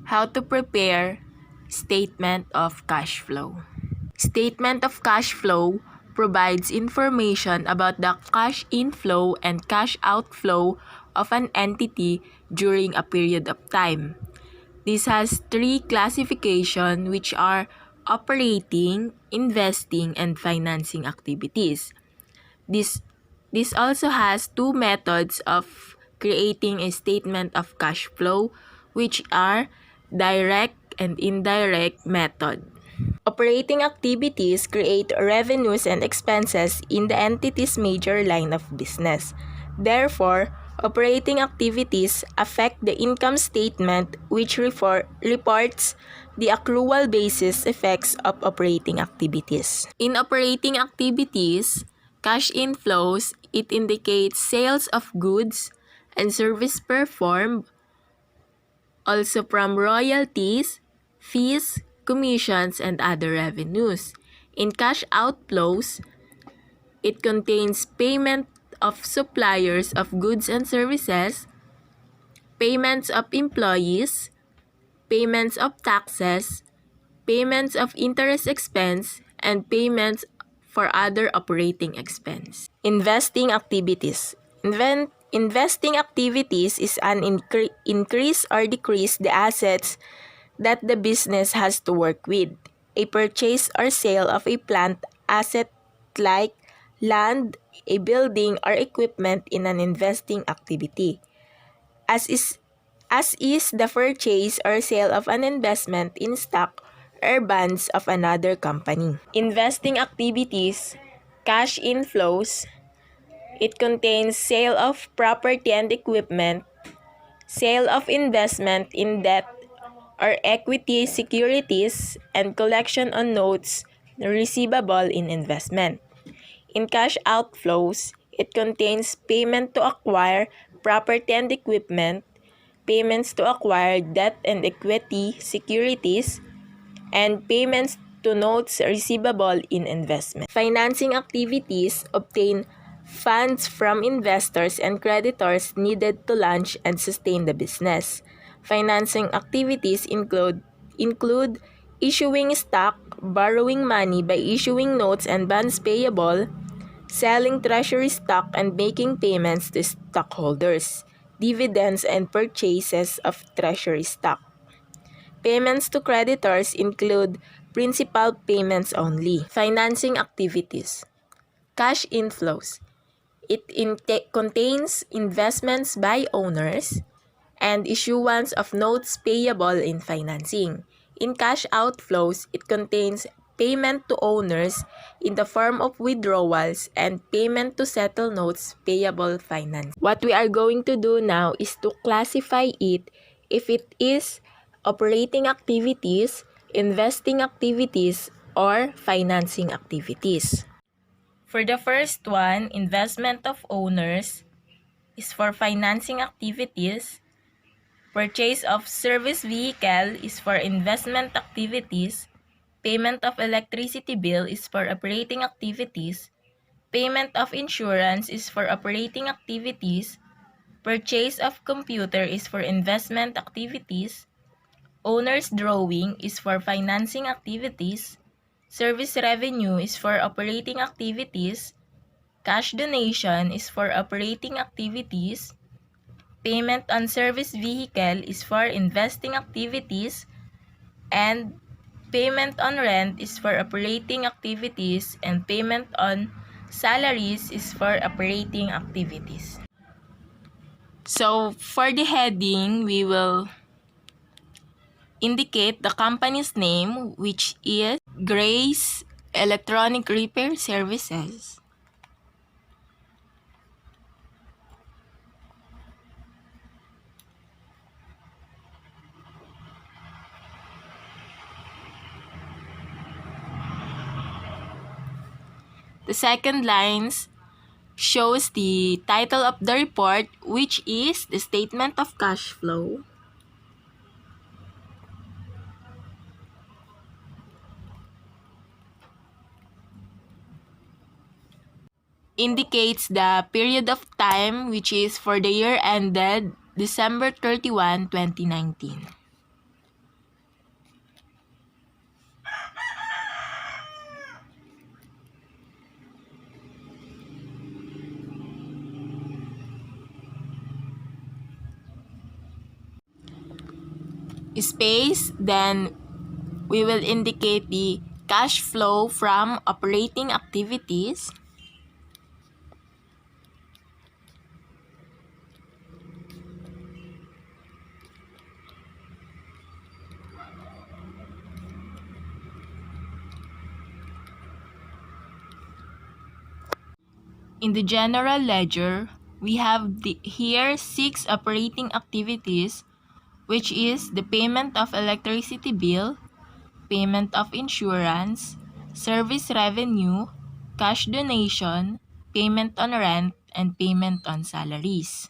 How to prepare statement of cash flow. Statement of cash flow provides information about the cash inflow and cash outflow of an entity during a period of time. This has three classifications, which are operating, investing, and financing activities. This also has two methods of creating a statement of cash flow, which are direct and indirect method. Operating activities create revenues and expenses in the entity's major line of business. Therefore, operating activities affect the income statement, which reports the accrual basis effects of operating activities. In operating activities, cash inflows, it indicates sales of goods and service performed, also from royalties, fees, commissions, and other revenues. In cash outflows, it contains payment of suppliers of goods and services, payments of employees, payments of taxes, payments of interest expense, and payments for other operating expense. Investing activities. Investing activities is an increase or decrease the assets that the business has to work with. A purchase or sale of a plant asset like land, a building, or equipment in an investing activity. As is the purchase or sale of an investment in stock or bonds of another company. Investing activities, cash inflows, it contains sale of property and equipment, sale of investment in debt or equity securities, and collection on notes receivable in investment. In cash outflows, it contains payment to acquire property and equipment, payments to acquire debt and equity securities, and payments to notes receivable in investment. Financing activities obtain funds from investors and creditors needed to launch and sustain the business. Financing activities include issuing stock, borrowing money by issuing notes and bonds payable, selling treasury stock, and making payments to stockholders, dividends, and purchases of treasury stock. Payments to creditors include principal payments only. Financing activities. Cash inflows. It contains investments by owners and issuance of notes payable in financing. In cash outflows, it contains payment to owners in the form of withdrawals and payment to settle notes payable finance. What we are going to do now is to classify it if it is operating activities, investing activities, or financing activities. For the first one, investment of owners is for financing activities. Purchase of service vehicle is for investment activities. Payment of electricity bill is for operating activities. Payment of insurance is for operating activities. Purchase of computer is for investment activities. Owner's drawing is for financing activities. Service revenue is for operating activities. Cash donation is for operating activities. Payment on service vehicle is for investing activities. And payment on rent is for operating activities. And payment on salaries is for operating activities. So, for the heading, we will indicate the company's name, which is Grace Electronic Repair Services. The second lines shows the title of the report, which is the Statement of Cash Flow. Indicates the period of time, which is for the year ended December 31, 2019. space, then we will indicate the cash flow from operating activities. In the general ledger, we have here 6 operating activities, which is the payment of electricity bill, payment of insurance, service revenue, cash donation, payment on rent, and payment on salaries.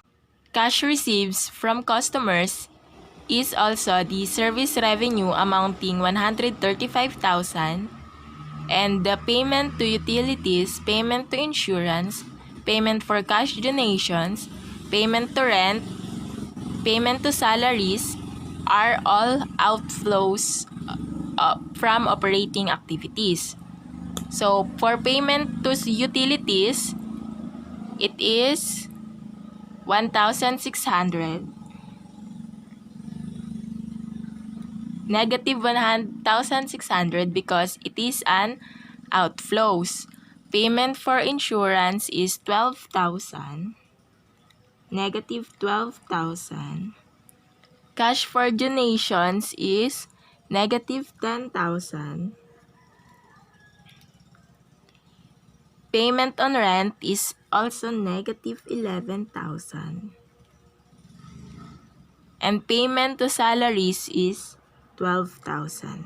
Cash receipts from customers is also the service revenue amounting 135,000, and the payment to utilities, payment to insurance, payment for cash donations, payment to rent, payment to salaries are all outflows from operating activities. So, for payment to utilities, it is 1,600. Negative 1,600 because it is an outflows. Payment for insurance is 12,000. Negative 12,000. Cash for donations is negative 10,000. Payment on rent is also negative 11,000. And payment to salaries is 12,000.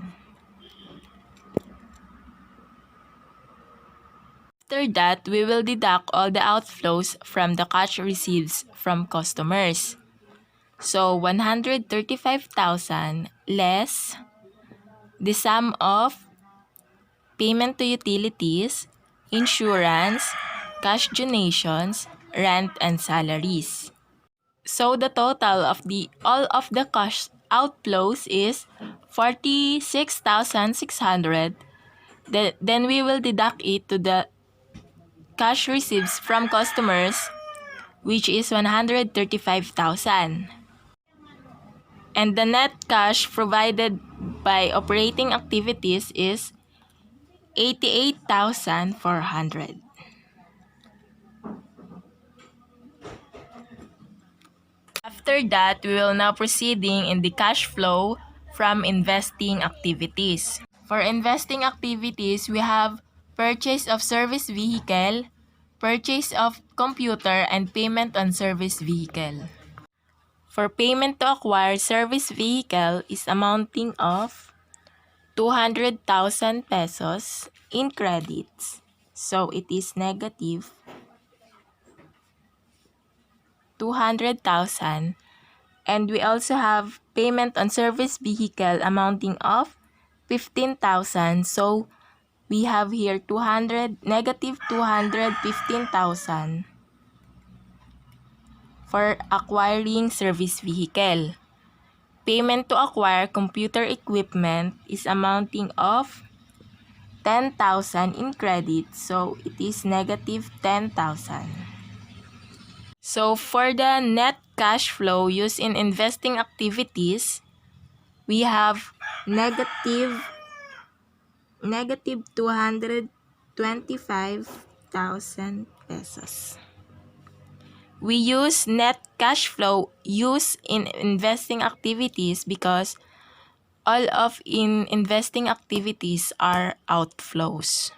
After that, we will deduct all the outflows from the cash receipts from customers. So, 135,000 less the sum of payment to utilities, insurance, cash donations, rent, and salaries. So, the total of all of the cash outflows is 46,600. Then we will deduct it to the cash receipts from customers, which is 135,000. And the net cash provided by operating activities is 88,400. After that, we will now proceeding in the cash flow from investing activities. For investing activities, we have purchase of service vehicle, purchase of computer, and payment on service vehicle. For payment to acquire service vehicle is amounting of 200,000 pesos in credits. So it is negative 200,000. And we also have payment on service vehicle amounting of 15,000. So we have here negative 215,000 for acquiring service vehicle. Payment to acquire computer equipment is amounting of 10,000 in credit. So it is negative 10,000. So for the net cash flow used in investing activities, we have negative 225,000 pesos. We use net cash flow used in investing activities because all of in investing activities are outflows.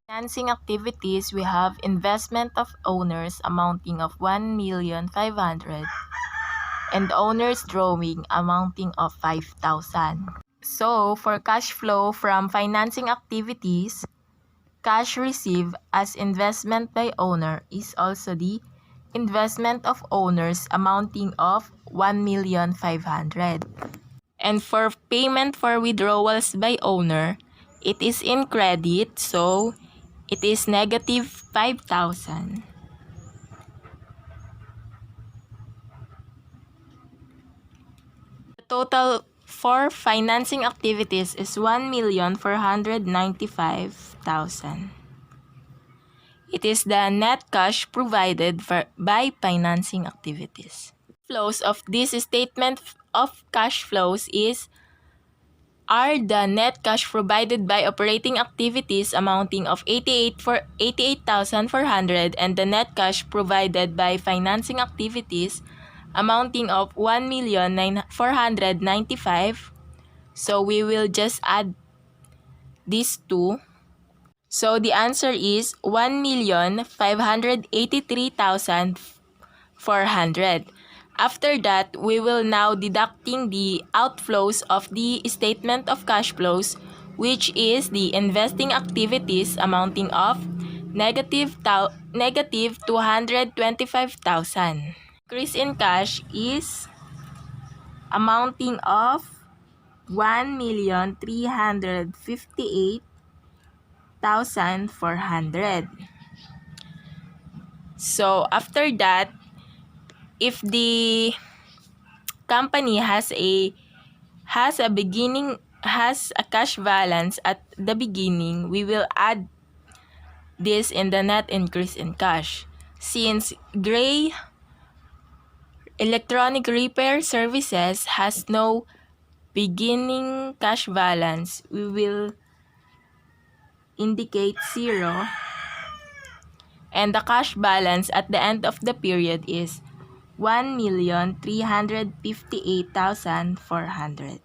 Financing activities, we have investment of owners amounting of 1,500,000 and owners drawing amounting of 5,000. So, for cash flow from financing activities, cash received as investment by owner is also the investment of owners amounting of 1,500,000. And for payment for withdrawals by owner, it is in credit, so it is negative 5,000. The total for financing activities is 1,495,000. It is the net cash provided by financing activities. Flows of this statement of cash flows are the net cash provided by operating activities amounting of 88,400 and the net cash provided by financing activities amounting of 1,495,000. So we will just add these two. So the answer is 1,583,400. After that, we will now deducting the outflows of the statement of cash flows, which is the investing activities amounting of negative 225,000. Increase in cash is amounting of 1,358,400. So after that, if the company has a cash balance at the beginning, we will add this in the net increase in cash. Since Gray Electronic Repair Services has no beginning cash balance, we will indicate 0, and the cash balance at the end of the period is 1,358,400.